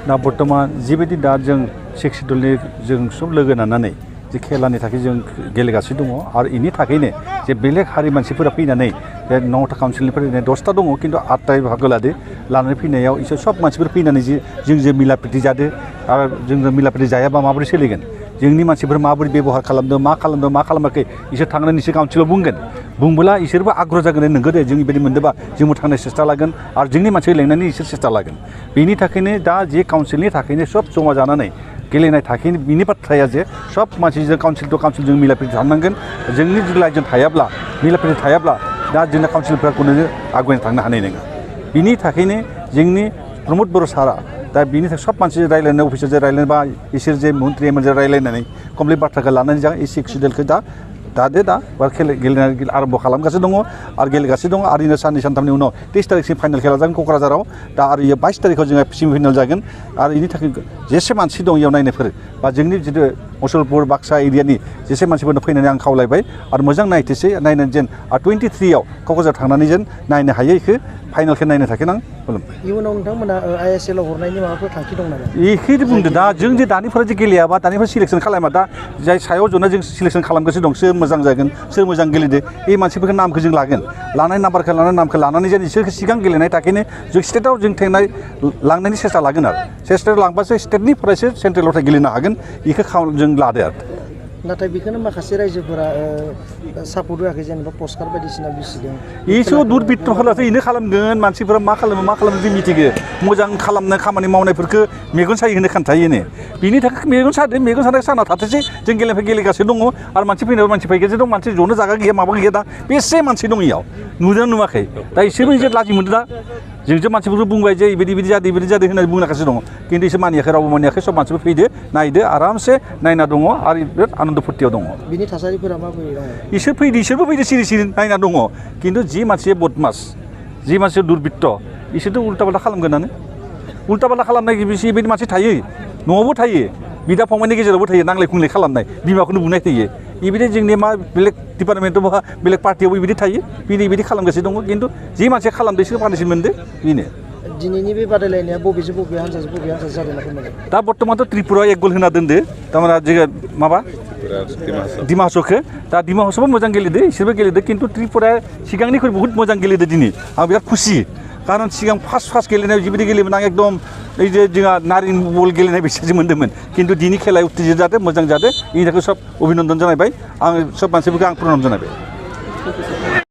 दा बर्थमान जिबायदि दा जों सेक्सिडलनि जों सब लोगो नांनानै जे खेलानि थाखाय जों गेलेगासिनो दङ आरो इनि थाखायनो जे बेलेग हारि मानसिफोरा फैनानै बे 9टा काउन्सिलनिफ्राय 10टा दङ खिन्थु 8टायै बाहागो लानानै फैनायाव इसोर सब मानसिफोर फैनानै जोंजों मिलाप्रिति जादों आरो जोंजों मिलाप्रिति जायाबा माबोरै सोलिगोन जोंनि मानसिफोर माबोरै बेबहार खालामदों मा खालामाखै इसोर थांनानै इसोर काउन्सिलाव बुंबोला इसोरबो आग्रह जागोन नोंगौ दे जों बेबायदि मोनदोंबा जोंबो थांनो सेस्था लागोन आरो जोंनि मानसिखौ लेंनानै इसोर सेस्था लागोन बेनि थाखायनो दा जे काउन्सिलनि थाखायनो सब जमा जानानै गेलेनाय थाखायनो बिनि बाथ्राया जे सब मानसिजों काउन्सिल टु काउन्सिल जों मिलाप्रिति थानांगोन जोंनि जिल्लाजों थायाब्ला मिलाप्रिति थायाब्ला दा जोंना काउन्सिलफ्रा खुनु आवगायनो थांनो हानाय नङा बिनि थाखायनो जोंनि प्रमद बर' सारा दा बिनि थाखाय सब मानसिजों रायज्लायनाय अफिसारजों रायज्लायनाय बा इसोर जे मन्त्रि एमएलए रायज्लायनानै कमप्लिट बाथ्राखौ लानानै जों एसि एक्सिडेलखौ दा गेलेनाय आरम्भ खालामगासिनो दङ आरो गेलेगासिनो दङ आरो साननै सानथामनि उनाव 23 तारिखसिम फाइनाल खेला जागोन क'क्राझाराव दा आरो 22 तारिखआव जोंहा सेमिफाइनाल जागोन आरो बेनि थाखाय जेसे मानसि दं इयाव नायनायफोर बा जोंनि जितु मुसलपुर बाक्सा एरियानि जेसे मानसिफोरनो फैनानै आं खावलायबाय आरो मोजां नायथोसै नायनानै जेन 23आव क'क्राझार थांनानै जेन नायनो हायो इखौ फाइनालखौ नायनो थाखाय आं खुलुमबाय इयुनाव नोंथांमोना आइएसएल आव हरनायनि माबाफोर थांखि दं नामा इखौ बुंदो दा जों जे दानिफ्राय जे गेलेयाबा दानिफ्राय सिलेक्सन खालामा दा जाय सायाव जना जों सिलेक्सन खालामगासिनो दं सोर मोजां जागोन सोर मोजां गेलेदो बे मानसिफोरखौ नामखौ जों लागोन लानाय नामखौ लानानै जेन इसोरखौ सिगां गेलेनाय थाखायनो जों स्टेटआव जों लांनायनि सेस्था लागोन आरो स्टेटआव लांबासो स्टेटनिफ्रायसो सेन्ट्रेलाव गेलेनो हागोन बेखौ जों लादो आरो नाथाय बेखौनो माखासे रायजोफोरा सापर्ट होआखै जेनेबा पस्टार बायदिसिना बिसिदों इसो दुरबित्त खालामो इनो खालामगोन मानसिफोरा मा खालामो जों मिथिगो मोजां खालामनो खामानि मावनायफोरखौ मेगन सायो होनो खोन्थायोनो बिनि थाखाय मेगन सानाय सानाव थाथोंसै जों गेलेगासिनो दङ आरो मानसि फैनायाव मानसि फैगासिनो दं मानसि जनो जागा गैया माबा गैया दा बेसे मानसि दं इयाव नुदों नुवाखै दा इसोरबो इसे लाजि मोनदों दा जोंसो मानसिफोरखौ बुंबाय जे बिदि जादों होननानै बुंगासिनो दङ खिन्थु इसोर मानियाखै रावबो मानियाखै सब मानसिफोर फैदो नायदो आरामसे नायना दङ आरो बिराद आनन्द फुर्तियाव दङ बिनि थासारिफोरा माबोरै दङ इसोरबो फैदो सिरि नायना दङ खिन्थु जि मानसिया बदमास जि मानसिया दुरबित्त इसोरथ' उल्टा पाल्टा खालामगोनानो उल्टा पाल्टा खालामनाय बेबायदि मानसि थायो न'आवबो थायो बिदा फंबायनि गेजेरावबो थायो नांलाय खुंलाय खालामनाय बिमाखौनो बुंनाय थायो बेबायदि जोंनि मा बेलेग डिपार्टमेन्टआव बा बेलेग पार्टियावबो बिदि थायो बिदि खालामगासिनो दङ खिन्थु जि मानसिया खालामदों इसोर पानिशमेन्ट मोनदों बेनो दिनैनि बे बादायलायनाया बबे हान्जाजों जादों दा बर्थमानथ' त्रिपुरा 1 गल होना दोनदो थारमाने जोङो माबा डिमा हासावखौ दा डिमा हासावबो मोजां गेलेदो इसोरबो गेलेदो खिन्थु त्रिपुराया सिगांनिख्रुइ बहुत मोजां गेलेदो दिनै आं बिराद खुसि खारन सिगां फार्स्ट गेलेनायाव जिबायदि गेलेयोमोन आं एकदम ओइ जे जोंहा नारें बल गेलेनाय बिसोरसो मोन्दोंमोन खिन्थु दिनै खेलाया उत्तेजित जादों मोजां जादों बेनि थाखाय सब अभिनन्दन जानायबाय आं सब मानसिफोरखौ आं प्रनाम जानायबाय